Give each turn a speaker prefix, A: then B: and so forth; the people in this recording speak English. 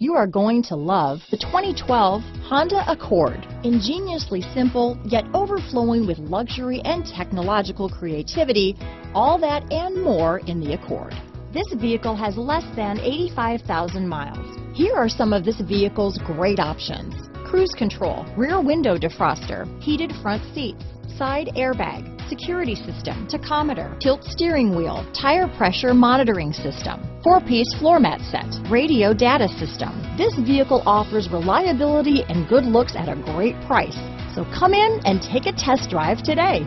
A: You are going to love the 2012 Honda Accord. Ingeniously simple, yet overflowing with luxury and technological creativity, all that and more in the Accord. This vehicle has less than 85,000 miles. Here are some of this vehicle's great options: cruise control, rear window defroster, heated front seats, side airbag, security system, tachometer, tilt steering wheel, tire pressure monitoring system, 4-piece floor mat set, radio data system. This vehicle offers reliability and good looks at a great price. So come in and take a test drive today.